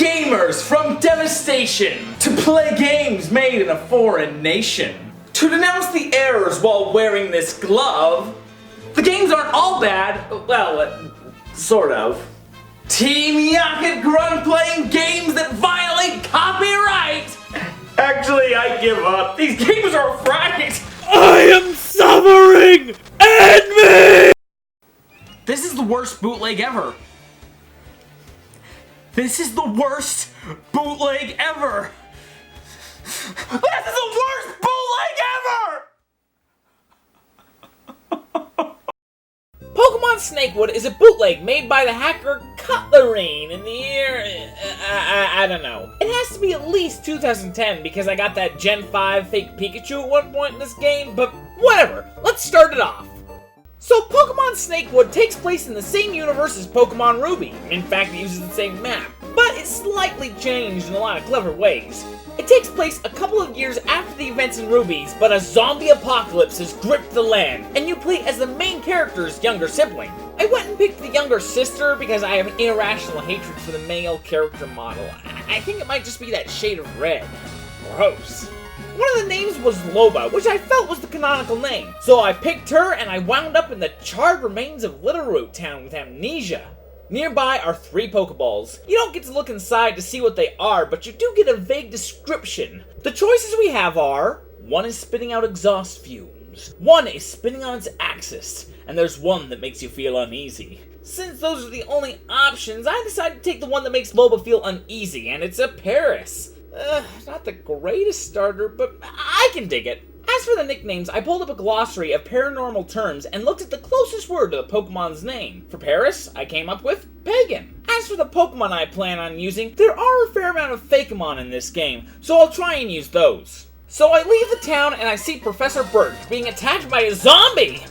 gamers from devastation to play games made in a foreign nation. To denounce the errors while wearing this glove. The games aren't all bad, well, sort of. Team Yakut Grunt playing games that violate copyright! Actually, I give up. These games are right! I am suffering! End me! This is the worst bootleg ever. This is the worst bootleg ever! This is the worst bootleg ever! Pokemon Snakewood is a bootleg made by the hacker Cutlerine in the year... I don't know. It has to be at least 2010 because I got that Gen 5 fake Pikachu at one point in this game, but whatever. Let's start it off. So Pokemon Snakewood takes place in the same universe as Pokemon Ruby. In fact, it uses the same map, but it's slightly changed in a lot of clever ways. It takes place a couple of years after the events in Ruby's, but a zombie apocalypse has gripped the land, and you play as the main character's younger sibling. I went and picked the younger sister because I have an irrational hatred for the male character model. I think it might just be that shade of red. Gross. One of the names was Loba, which I felt was the canonical name. So I picked her and I wound up in the charred remains of Littleroot Town with amnesia. Nearby are 3 Pokeballs. You don't get to look inside to see what they are, but you do get a vague description. The choices we have are, 1 is spitting out exhaust fumes, 1 is spinning on its axis, and there's 1 that makes you feel uneasy. Since those are the only options, I decided to take the one that makes Loba feel uneasy, and it's a Paris. Not the greatest starter, but I can dig it. As for the nicknames, I pulled up a glossary of paranormal terms and looked at the closest word to the Pokemon's name. For Paris, I came up with Pagan. As for the Pokemon I plan on using, there are a fair amount of Fakemon in this game, so I'll try and use those. So I leave the town and I see Professor Birch being attacked by a zombie!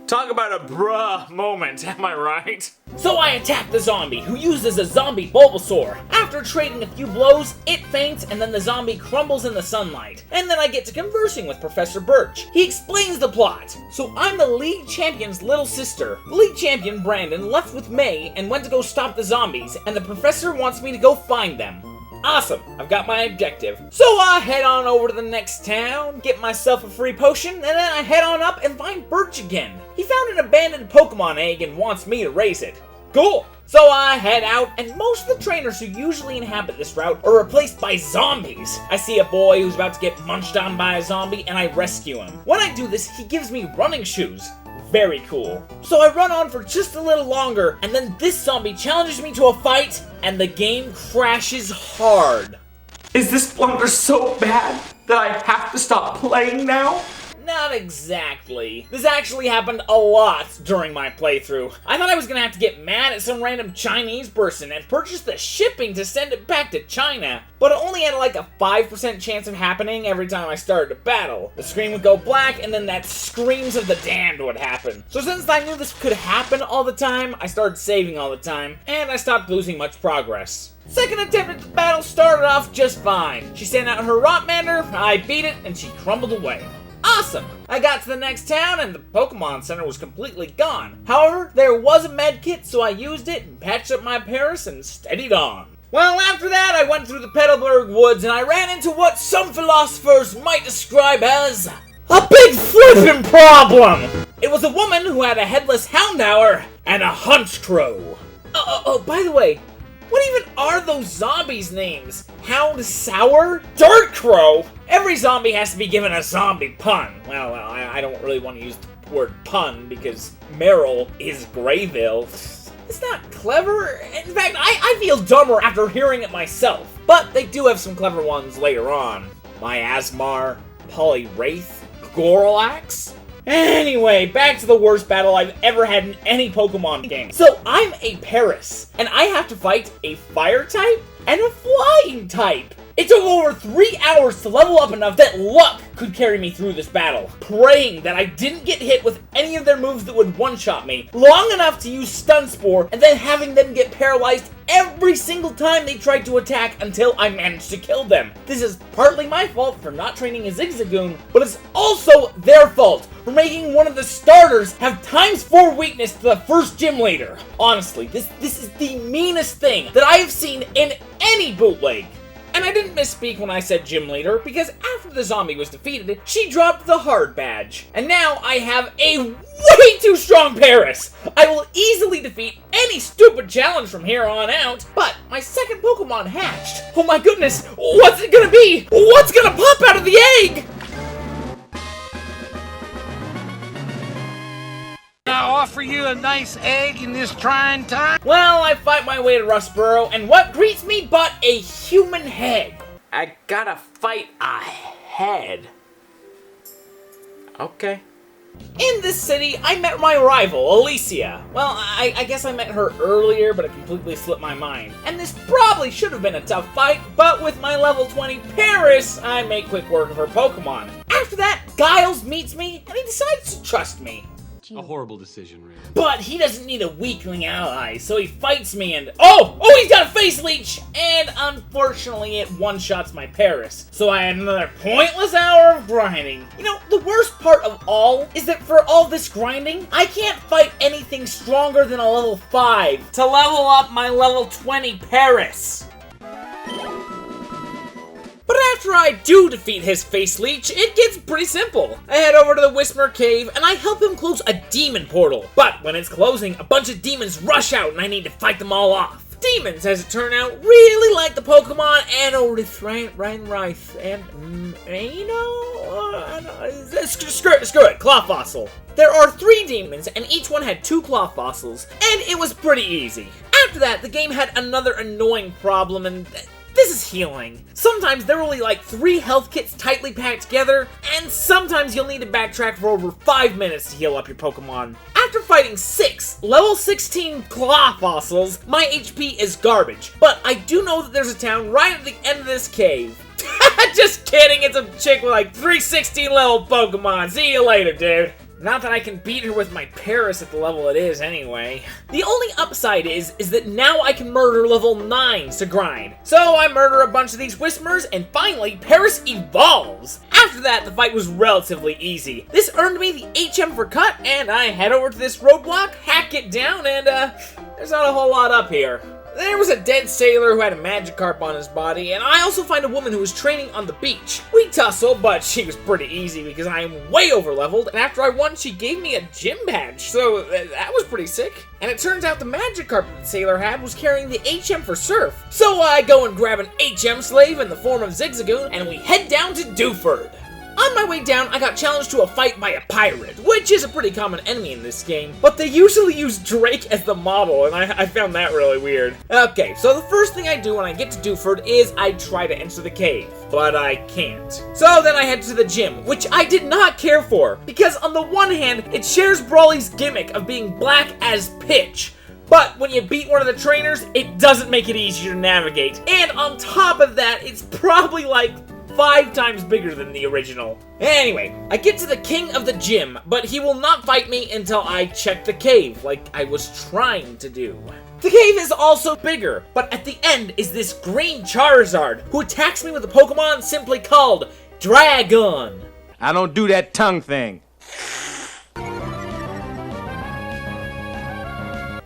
Talk about a bruh moment, am I right? So I attack the zombie, who uses a zombie Bulbasaur. After trading a few blows, it faints and then the zombie crumbles in the sunlight. And then I get to conversing with Professor Birch. He explains the plot. So I'm the league champion's little sister. The league champion, Brandon, left with May and went to go stop the zombies, and the professor wants me to go find them. Awesome, I've got my objective. So I head on over to the next town, get myself a free potion, and then I head on up and find Birch again. He found an abandoned Pokemon egg and wants me to raise it. Cool! So I head out, and most of the trainers who usually inhabit this route are replaced by zombies. I see a boy who's about to get munched on by a zombie, and I rescue him. When I do this, he gives me running shoes. Very cool. So I run on for just a little longer, and then this zombie challenges me to a fight, and the game crashes hard. Is this blunder so bad that I have to stop playing now? Not exactly. This actually happened a lot during my playthrough. I thought I was gonna have to get mad at some random Chinese person and purchase the shipping to send it back to China, but it only had like a 5% chance of happening every time I started a battle. The screen would go black and then that Screams of the Damned would happen. So since I knew this could happen all the time, I started saving all the time, and I stopped losing much progress. Second attempt at the battle started off just fine. She sent out her Rotmander, I beat it, and she crumbled away. Awesome! I got to the next town and the Pokemon Center was completely gone. However, there was a med kit, so I used it and patched up my Paris and steadied on. Well, after that, I went through the Petalburg Woods and I ran into what some philosophers might describe as a big flippin' problem! It was a woman who had a headless Houndour and a hunch crow. Oh, by the way, what even are those zombies' names? Hound Sour? Dirt Crow? Every zombie has to be given a zombie pun. Well, I don't really want to use the word pun because Meryl is Grayville. It's not clever. In fact, I feel dumber after hearing it myself. But they do have some clever ones later on. Miasmar, Poliwraith, Gorlax. Anyway, back to the worst battle I've ever had in any Pokemon game. So, I'm a Paris, and I have to fight a Fire type and a Flying type. It took over 3 hours to level up enough that luck could carry me through this battle, praying that I didn't get hit with any of their moves that would one-shot me, long enough to use Stun Spore, and then having them get paralyzed every single time they tried to attack until I managed to kill them. This is partly my fault for not training a Zigzagoon, but it's also their fault for making one of the starters have ×4 weakness to the first gym leader. Honestly, this is the meanest thing that I have seen in any bootleg. And I didn't misspeak when I said gym leader, because after the zombie was defeated, she dropped the hard badge. And now I have a way too strong Paris! I will easily defeat any stupid challenge from here on out, but my second Pokemon hatched. Oh my goodness, what's it gonna be? What's gonna pop out of the egg? I offer you a nice egg in this trying time? Well, I fight my way to Rustboro, and what greets me but a human head? I gotta fight a head. Okay. In this city, I met my rival, Alicia. Well, I guess I met her earlier, but it completely slipped my mind. And this probably should have been a tough fight, but with my level 20 Paris, I make quick work of her Pokemon. After that, Giles meets me, and he decides to trust me. A horrible decision, really. But he doesn't need a weakling ally, so he fights me and... Oh, he's got a Face Leech! And unfortunately, it one-shots my Paris. So I had another pointless hour of grinding. You know, the worst part of all is that for all this grinding, I can't fight anything stronger than a level 5 to level up my level 20 Paris. But after I do defeat his Face Leech, it gets pretty simple. I head over to the Whisper Cave, and I help him close a demon portal. But when it's closing, a bunch of demons rush out, and I need to fight them all off. Demons, as it turned out, really like the Pokemon Reinreith, and, you know, screw it, Claw Fossil. There are 3 demons, and each one had 2 Claw Fossils, and it was pretty easy. After that, the game had another annoying problem, and... this is healing. Sometimes there are only like 3 health kits tightly packed together, and sometimes you'll need to backtrack for over 5 minutes to heal up your Pokemon. After fighting 6 level 16 Claw Fossils, my HP is garbage, but I do know that there's a town right at the end of this cave. Just kidding, it's a chick with like 3 16 level Pokemon. See you later, dude. Not that I can beat her with my Paris at the level it is anyway. The only upside is that now I can murder level 9s to grind. So I murder a bunch of these Whismers, and finally, Paris evolves! After that, the fight was relatively easy. This earned me the HM for cut, and I head over to this roadblock, hack it down, and there's not a whole lot up here. There was a dead sailor who had a Magikarp on his body, and I also find a woman who was training on the beach. We tussle, but she was pretty easy because I am way over leveled, and after I won, she gave me a gym badge, so that was pretty sick. And it turns out the Magikarp that the sailor had was carrying the HM for Surf. So I go and grab an HM slave in the form of Zigzagoon, and we head down to Dewford. On my way down, I got challenged to a fight by a pirate, which is a pretty common enemy in this game, but they usually use Drake as the model, and I found that really weird. Okay, so the first thing I do when I get to Dewford is I try to enter the cave, but I can't. So then I head to the gym, which I did not care for, because on the one hand, it shares Brawly's gimmick of being black as pitch, but when you beat one of the trainers, it doesn't make it easier to navigate, and on top of that, it's probably like 5 times bigger than the original. Anyway, I get to the king of the gym, but he will not fight me until I check the cave, like I was trying to do. The cave is also bigger, but at the end is this green Charizard, who attacks me with a Pokemon simply called Dragon. I don't do that tongue thing.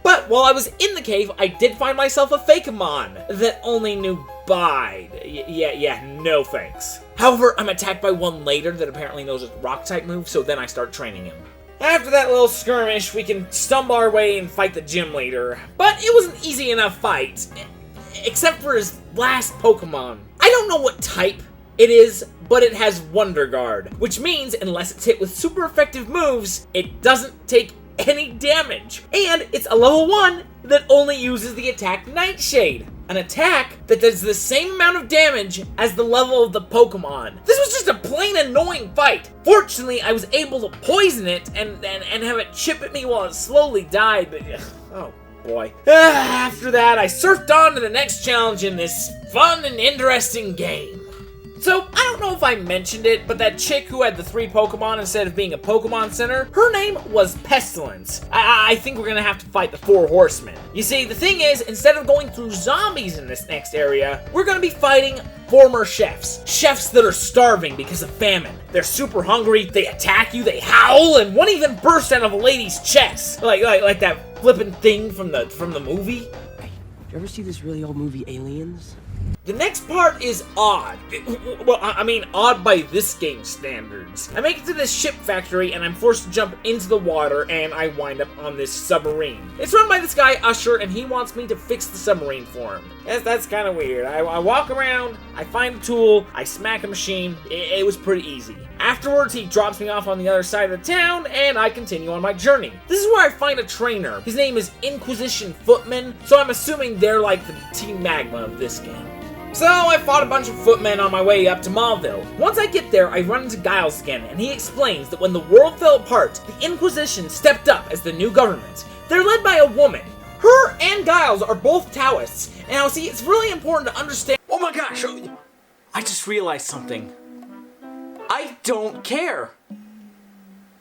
But while I was in the cave, I did find myself a Fakemon that only knew Bide. Yeah, no thanks. However, I'm attacked by one later that apparently knows a rock-type move, so then I start training him. After that little skirmish, we can stumble our way and fight the gym leader. But it was an easy enough fight, except for his last Pokemon. I don't know what type it is, but it has Wonder Guard, which means unless it's hit with super effective moves, it doesn't take any damage. And it's a level 1 that only uses the attack Nightshade, an attack that does the same amount of damage as the level of the Pokemon. This was just a plain annoying fight. Fortunately, I was able to poison it and have it chip at me while it slowly died, but oh boy. After that, I surfed on to the next challenge in this fun and interesting game. So, I don't know if I mentioned it, but that chick who had the 3 Pokemon instead of being a Pokemon Center, her name was Pestilence. I think we're gonna have to fight the 4 Horsemen. You see, the thing is, instead of going through zombies in this next area, we're gonna be fighting former chefs. Chefs that are starving because of famine. They're super hungry, they attack you, they howl, and one even burst out of a lady's chest. Like that flippin' thing from the movie. Hey, did you ever see this really old movie, Aliens? The next part is odd. Well, I mean odd by this game's standards. I make it to this ship factory and I'm forced to jump into the water and I wind up on this submarine. It's run by this guy, Usher, and he wants me to fix the submarine for him. That's kind of weird. I walk around, I find a tool, I smack a machine. It was pretty easy. Afterwards, he drops me off on the other side of the town and I continue on my journey. This is where I find a trainer. His name is Inquisition Footman, so I'm assuming they're like the Team Magma of this game. So I fought a bunch of footmen on my way up to Mauville. Once I get there, I run into Giles again, and he explains that when the world fell apart, the Inquisition stepped up as the new government. They're led by a woman. Her and Giles are both Taoists, and now see, it's really important to understand— Oh my gosh! I just realized something. I don't care.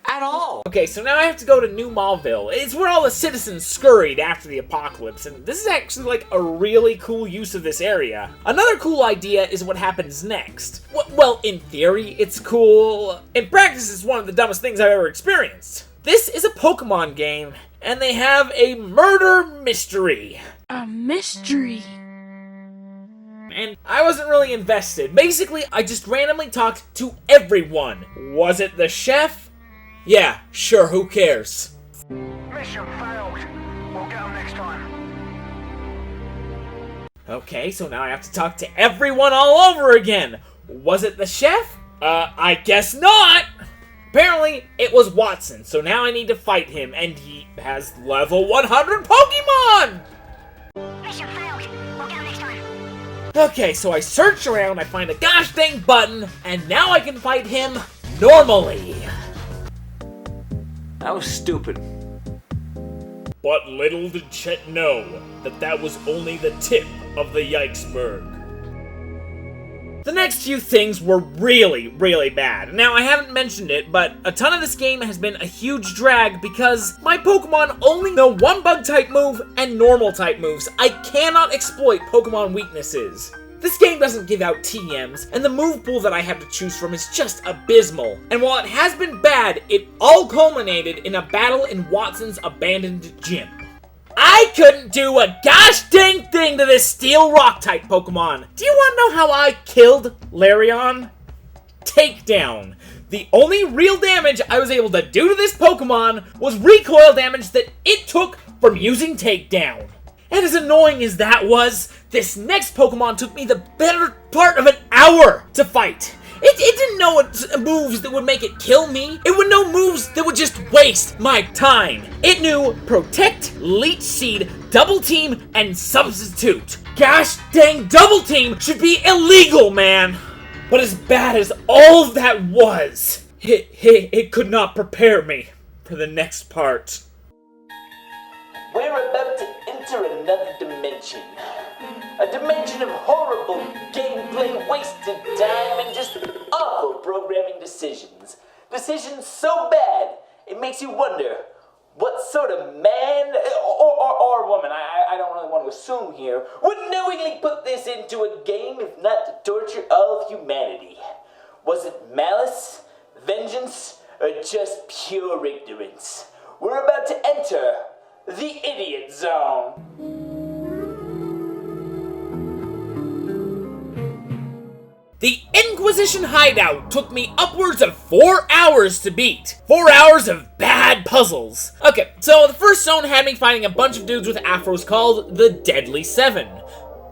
At all. Okay, so now I have to go to New Mauville. It's where all the citizens scurried after the apocalypse, and this is actually like a really cool use of this area. Another cool idea is what happens next. Well, in theory, it's cool. In practice, it's one of the dumbest things I've ever experienced. This is a Pokemon game, and they have a murder mystery. A mystery? And I wasn't really invested. Basically, I just randomly talked to everyone. Was it the chef? Yeah, sure, who cares? Mission failed. We'll get them next time. Okay, so now I have to talk to everyone all over again. Was it the chef? I guess not! Apparently, it was Watson, so now I need to fight him, and he has level 100 Pokemon! Mission failed. We'll get them next time. Okay, so I search around, I find a gosh dang button, and now I can fight him normally. That was stupid. But little did Chet know that that was only the tip of the Yikesberg. The next few things were really, really bad. Now, I haven't mentioned it, but a ton of this game has been a huge drag because my Pokemon only know one Bug-type move and normal-type moves. I cannot exploit Pokemon weaknesses. This game doesn't give out TMs, and the move pool that I have to choose from is just abysmal. And while it has been bad, it all culminated in a battle in Watson's abandoned gym. I couldn't do a gosh dang thing to this Steel Rock-type Pokemon. Do you want to know how I killed Larion? Takedown. The only real damage I was able to do to this Pokemon was recoil damage that it took from using Takedown. And as annoying as that was, this next Pokemon took me the better part of an hour to fight. It didn't know moves that would make it kill me. It would know moves that would just waste my time. It knew Protect, Leech Seed, Double Team, and Substitute. Gosh dang, Double Team should be illegal, man. But as bad as all of that was, it could not prepare me for the next part. We're about to enter another dimension. A dimension of horrible gameplay, wasted time, and just awful programming decisions. Decisions so bad, it makes you wonder what sort of man or woman, I don't really want to assume here, would knowingly put this into a game if not to torture all of humanity. Was it malice, vengeance, or just pure ignorance? We're about to enter the Idiot Zone. The Inquisition hideout took me upwards of 4 hours to beat. 4 hours of bad puzzles. Okay, so the first zone had me fighting a bunch of dudes with afros called the Deadly Seven.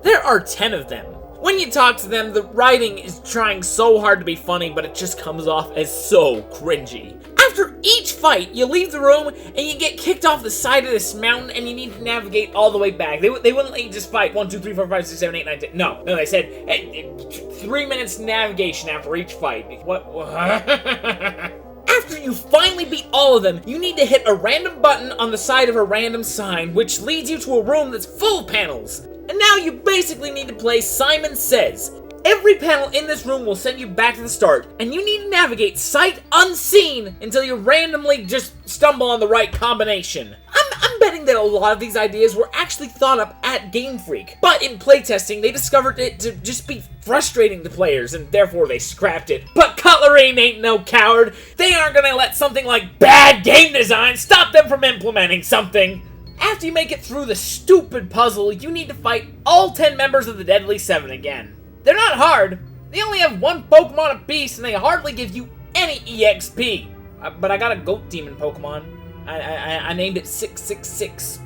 There are 10 of them. When you talk to them, the writing is trying so hard to be funny, but it just comes off as so cringy. After each fight, you leave the room and you get kicked off the side of this mountain and you need to navigate all the way back. They wouldn't let you just fight 1, 2, 3, 4, 5, 6, 7, 8, 9, 10. No, they said 3 minutes navigation after each fight. What? After you finally beat all all of them, you need to hit a random button on the side of a random sign, which leads you to a room that's full of panels. And now you basically need to play Simon Says. Every panel in this room will send you back to the start, and you need to navigate sight unseen until you randomly just stumble on the right combination. I'm betting that a lot of these ideas were actually thought up at Game Freak, but in playtesting they discovered it to just be frustrating to players, and therefore they scrapped it. But Cutlerine ain't no coward. They aren't gonna let something like bad game design stop them from implementing something. After you make it through the stupid puzzle, you need to fight all 10 members of the Deadly Seven again. They're not hard. They only have one Pokemon apiece, and they hardly give you any EXP. But I got a goat demon Pokemon. I named it 666.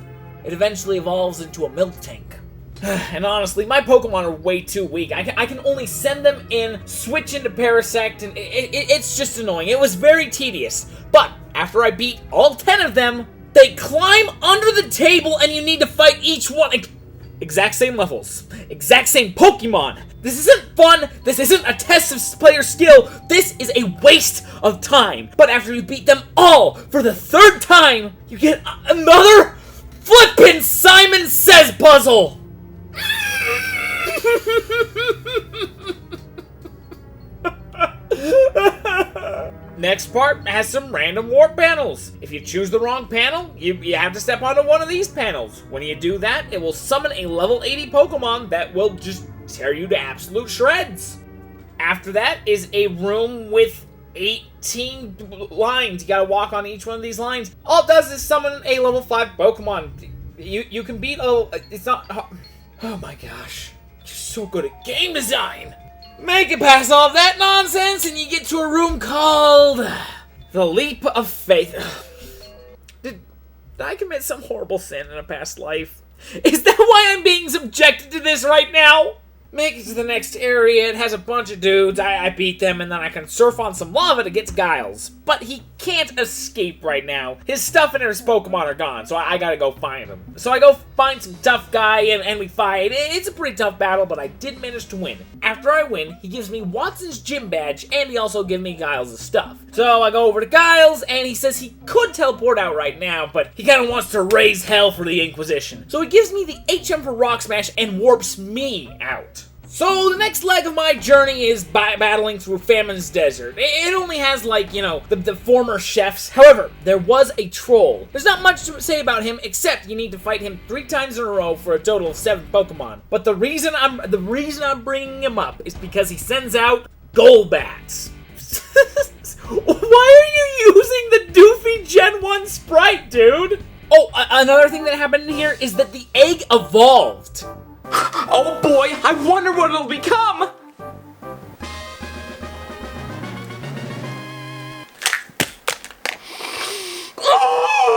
It eventually evolves into a milk tank. And honestly, my Pokemon are way too weak. I can only send them in, switch into Parasect, and it's just annoying. It was very tedious. But after I beat all 10 of them, they climb under the table, and you need to fight each one. Exact same levels. Exact same Pokemon. This isn't fun. This isn't a test of player skill. This is a waste of time. But after you beat them all for the 3rd time, you get another flippin' Simon Says puzzle. Next part has some random warp panels. If you choose the wrong panel, you have to step onto one of these panels. When you do that, it will summon a level 80 Pokemon that will just tear you to absolute shreds. After that is a room with 18 lines. You gotta walk on each one of these lines. All it does is summon a level 5 Pokemon. You can beat it's not... Oh my gosh. You're so good at game design. Make it past all of that nonsense, and you get to a room called the Leap of Faith. Did I commit some horrible sin in a past life? Is that why I'm being subjected to this right now? Make it to the next area. It has a bunch of dudes. I beat them, and then I can surf on some lava to get to Giles. But he can't escape right now. His stuff and his Pokemon are gone, so I gotta go find him. So I go find some tough guy, and we fight. It's a pretty tough battle, but I did manage to win. After I win, he gives me Watson's gym badge, and he also gives me Giles' stuff. So I go over to Giles, and he says he could teleport out right now, but he kind of wants to raise hell for the Inquisition. So he gives me the HM for Rock Smash and warps me out. So the next leg of my journey is battling through Famine's Desert. It only has, like, you know, the former chefs. However, there was a troll. There's not much to say about him, except you need to fight him 3 times in a row for a total of 7 Pokemon. But the reason I'm bringing him up is because he sends out Golbats. Why are you using the doofy Gen 1 sprite, dude? Oh, another thing that happened in here is that the egg evolved. Oh boy, I wonder what it'll become!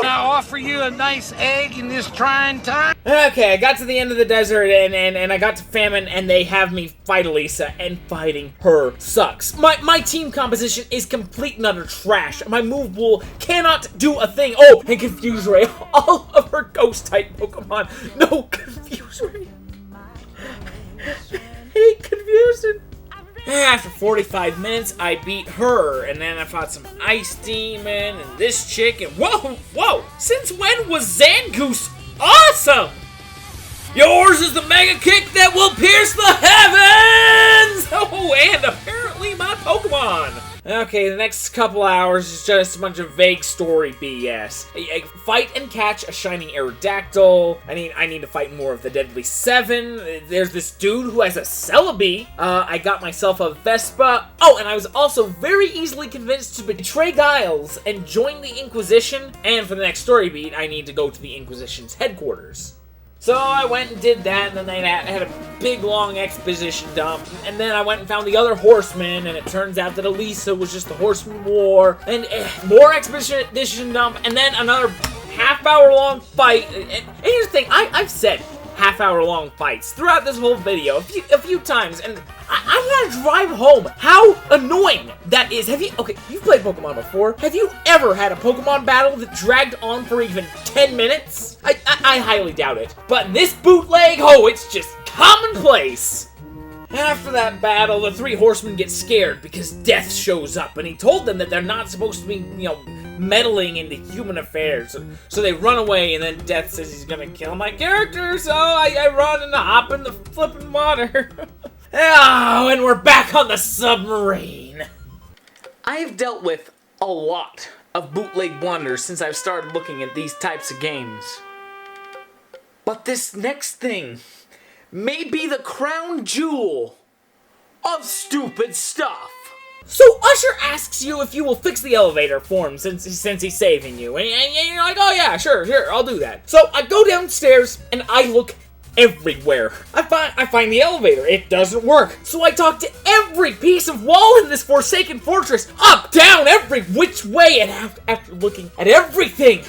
I offer you a nice egg in this trying time. Okay, I got to the end of the desert, and I got to Famine, and they have me fight Elisa, and fighting her sucks. My team composition is complete and utter trash. My move pool cannot do a thing. Oh, and Confuse Ray, all of her ghost-type Pokemon. No, Confuse Ray. Hate Confusion. After 45 minutes, I beat her, and then I fought some Ice Demon, and this chick, and whoa! Since when was Zangoose awesome? Yours is the Mega Kick that will pierce the heavens! Oh, and apparently my Pokemon! Okay, the next couple hours is just a bunch of vague story BS. I fight and catch a shining Aerodactyl. I need to fight more of the Deadly Seven. There's this dude who has a Celebi. I got myself a Vespa. Oh, and I was also very easily convinced to betray Giles and join the Inquisition. And for the next story beat, I need to go to the Inquisition's headquarters. So I went and did that, and then they had a big, long exposition dump. And then I went and found the other horseman, and it turns out that Elisa was just the Horseman War. And more exposition dump, and then another half-hour-long fight. And here's the thing, I've said half-hour-long fights throughout this whole video a few times, and I gotta drive home. How annoying that is. You've played Pokemon before. Have you ever had a Pokemon battle that dragged on for even 10 minutes? I highly doubt it. But this bootleg, it's just commonplace. After that battle, the 3 horsemen get scared because Death shows up, and he told them that they're not supposed to be, meddling into human affairs. So they run away, and then Death says he's gonna kill my character, so I run and hop in the flippin' water. Oh, and we're back on the submarine. I've dealt with a lot of bootleg blunders since I've started looking at these types of games. But this next thing may be the crown jewel of stupid stuff. So Usher asks you if you will fix the elevator for him since he's saving you. And you're like, oh yeah, sure, I'll do that. So I go downstairs and I look everywhere. I find the elevator. It doesn't work. So I talk to every piece of wall in this forsaken fortress. Up, down, every which way. And after looking at everything,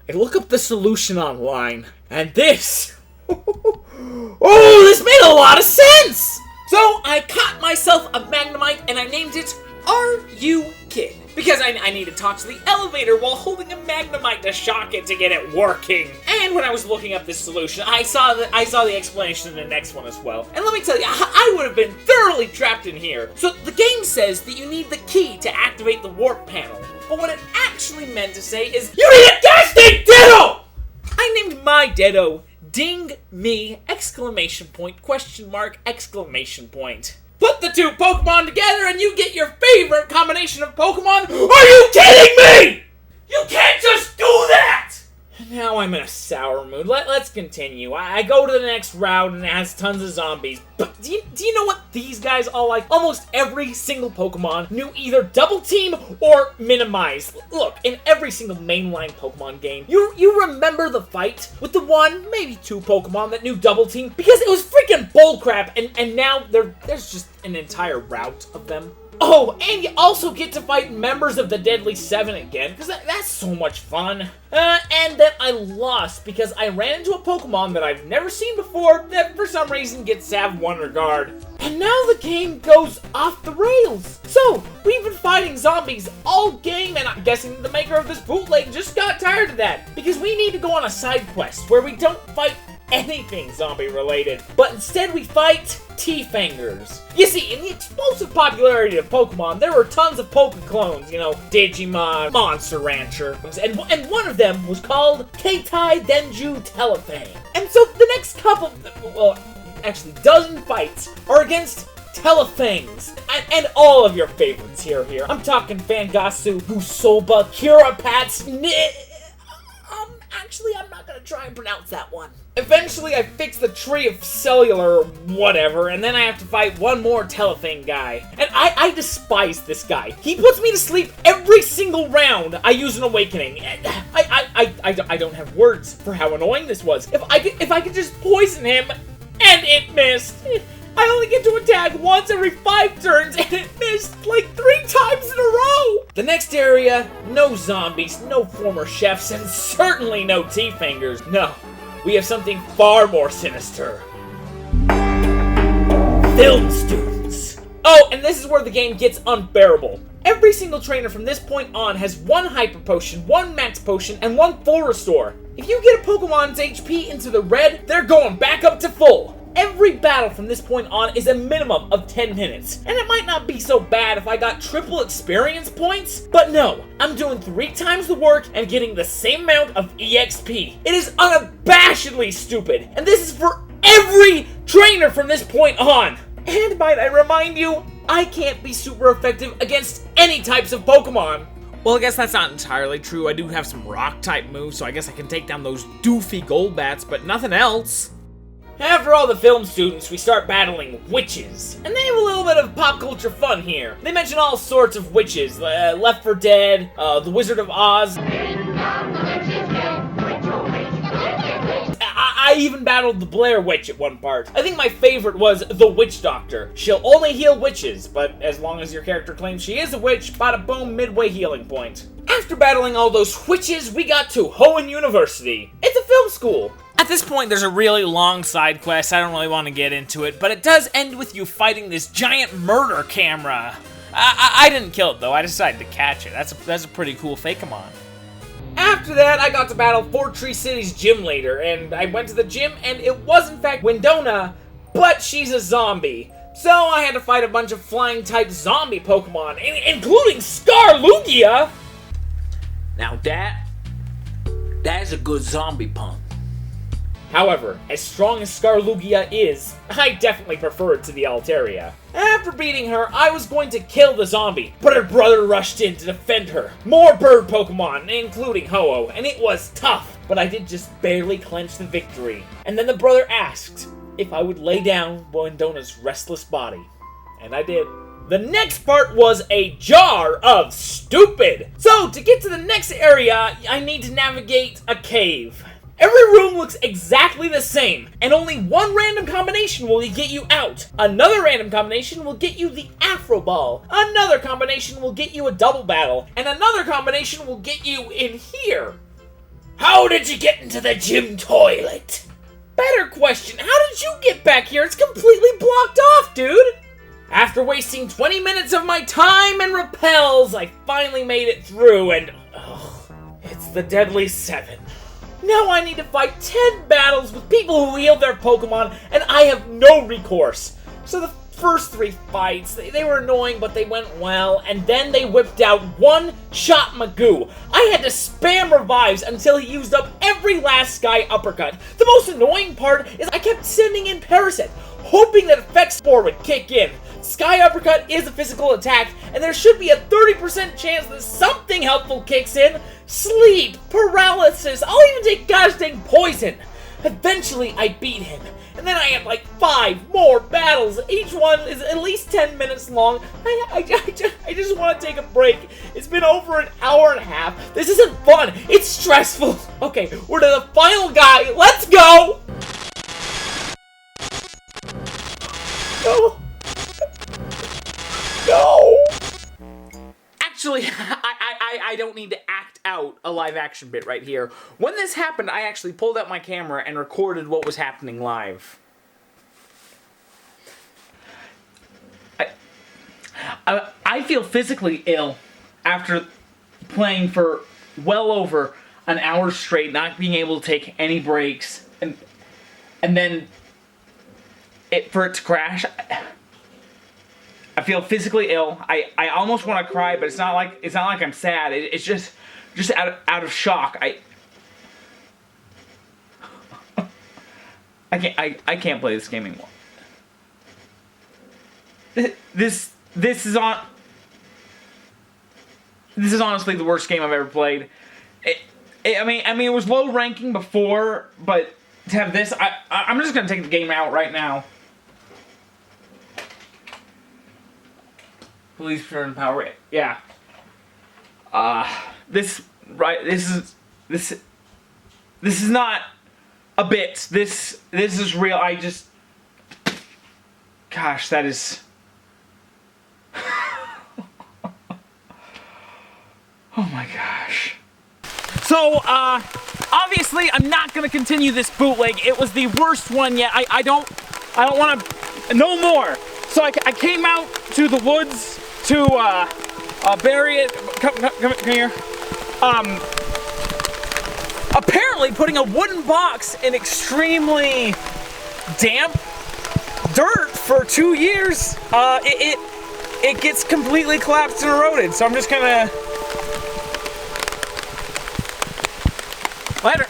I look up the solution online. And this... oh, this made a lot of sense! So I caught myself a Magnemite and I named it Are You Kid? Because I need to talk to the elevator while holding a Magnemite to shock it to get it working. And when I was looking up this solution, I saw the explanation in the next one as well. And let me tell you, I would have been thoroughly trapped in here. So the game says that you need the key to activate the warp panel. But what it actually meant to say is, you need a casting ditto! I named my ditto Ding Me! Exclamation point, question mark, exclamation point. Put the two Pokemon together and you get your favorite combination of Pokemon? Are you kidding me? You can't just do that! Now I'm in a sour mood. Let's continue. I go to the next route and it has tons of zombies. But do you know what these guys all like? Almost every single Pokemon knew either Double Team or Minimize. Look, in every single mainline Pokemon game, you remember the fight with the one, maybe two Pokemon that knew Double Team? Because it was freaking bullcrap, and now there's just an entire route of them. Oh, and you also get to fight members of the Deadly Seven again, because that's so much fun. And then I lost because I ran into a Pokemon that I've never seen before that for some reason gets Sav Wonder Guard. And now the game goes off the rails. So, we've been fighting zombies all game, and I'm guessing the maker of this bootleg just got tired of that, because we need to go on a side quest where we don't fight anything zombie related, but instead we fight T-Fangers. You see, in the explosive popularity of Pokemon, there were tons of Poke-clones, you know, Digimon, Monster Rancher, and one of them was called Keitai Denju Telefang. And so the next couple, well, actually dozen fights are against Telefangs, and all of your favorites here. I'm talking Fangasu, Busoba, Curapats, actually, I'm not gonna try and pronounce that one. Eventually, I fix the tree of cellular or whatever, and then I have to fight one more Telefang guy. And I despise this guy. He puts me to sleep every single round I use an awakening. I don't have words for how annoying this was. If I could just poison him, and it missed. I only get to attack once every 5 turns, and it missed like 3 times in a row! The next area, no zombies, no former chefs, and certainly no T-Fangers. No, we have something far more sinister. Film students. Oh, and this is where the game gets unbearable. Every single trainer from this point on has 1 Hyper Potion, 1 Max Potion, and 1 Full Restore. If you get a Pokemon's HP into the red, they're going back up to full. Every battle from this point on is a minimum of 10 minutes. And it might not be so bad if I got triple experience points, but no, I'm doing 3 times the work and getting the same amount of EXP. It is unabashedly stupid, and this is for every trainer from this point on. And might I remind you, I can't be super effective against any types of Pokemon. Well, I guess that's not entirely true. I do have some rock-type moves, so I guess I can take down those doofy Golbats, but nothing else. After all the film students, we start battling witches. And they have a little bit of pop culture fun here. They mention all sorts of witches. Left 4 Dead, The Wizard of Oz. I even battled the Blair Witch at one part. I think my favorite was the Witch Doctor. She'll only heal witches, but as long as your character claims she is a witch, bada boom, midway healing point. After battling all those witches, we got to Hoenn University. It's a film school. At this point, there's a really long side quest. I don't really want to get into it, but it does end with you fighting this giant murder camera. I didn't kill it, though. I decided to catch it. That's a pretty cool Fakemon. After that, I got to battle Fort Tree City's gym leader, and I went to the gym, and it was in fact Windona, but she's a zombie. So I had to fight a bunch of flying-type zombie Pokemon, including Scarlugia! Now that's a good zombie pun. However, as strong as Scarlugia is, I definitely prefer it to the Altaria. After beating her, I was going to kill the zombie, but her brother rushed in to defend her. More bird Pokemon, including Ho-Oh, and it was tough, but I did just barely clinch the victory. And then the brother asked if I would lay down Bondona's restless body, and I did. The next part was a jar of stupid! So, to get to the next area, I need to navigate a cave. Every room looks exactly the same, and only one random combination will get you out. Another random combination will get you the Afro Ball. Another combination will get you a double battle, and another combination will get you in here. How did you get into the gym toilet? Better question, how did you get back here? It's completely blocked off, dude! After wasting 20 minutes of my time and repels, I finally made it through, and it's the Deadly 7. Now I need to fight 10 battles with people who healed their Pokemon, and I have no recourse. So the first 3 fights, they were annoying, but they went well, and then they whipped out one-shot Magoo. I had to spam revives until he used up every last Sky Uppercut. The most annoying part is I kept sending in Parasect, hoping that Effect Spore would kick in. Sky Uppercut is a physical attack, and there should be a 30% chance that something helpful kicks in. Sleep, paralysis, I'll even take gosh dang poison. Eventually, I beat him, and then I had like 5 more battles. Each one is at least 10 minutes long. I just want to take a break. It's been over an hour and a half. This isn't fun. It's stressful. Okay, we're to the final guy. Let's go! No. No! Actually, I don't need to act out a live action bit right here. When this happened, I actually pulled out my camera and recorded what was happening live. I feel physically ill after playing for well over an hour straight, not being able to take any breaks, and then for it to crash. I feel physically ill. I almost want to cry, but it's not like I'm sad. It's just out of shock. I can't play this game anymore. This is honestly the worst game I've ever played. I mean it was low ranking before, but to have this, I'm just gonna take the game out right now. Please turn power. Yeah. This is not a bit. This is real. Gosh, that is. Oh my gosh. So, obviously, I'm not gonna continue this bootleg. It was the worst one yet. I don't want to. No more. So I came out to the woods to bury it. Come here. Apparently, putting a wooden box in extremely damp dirt for 2 years, it gets completely collapsed and eroded. So I'm just gonna. Later.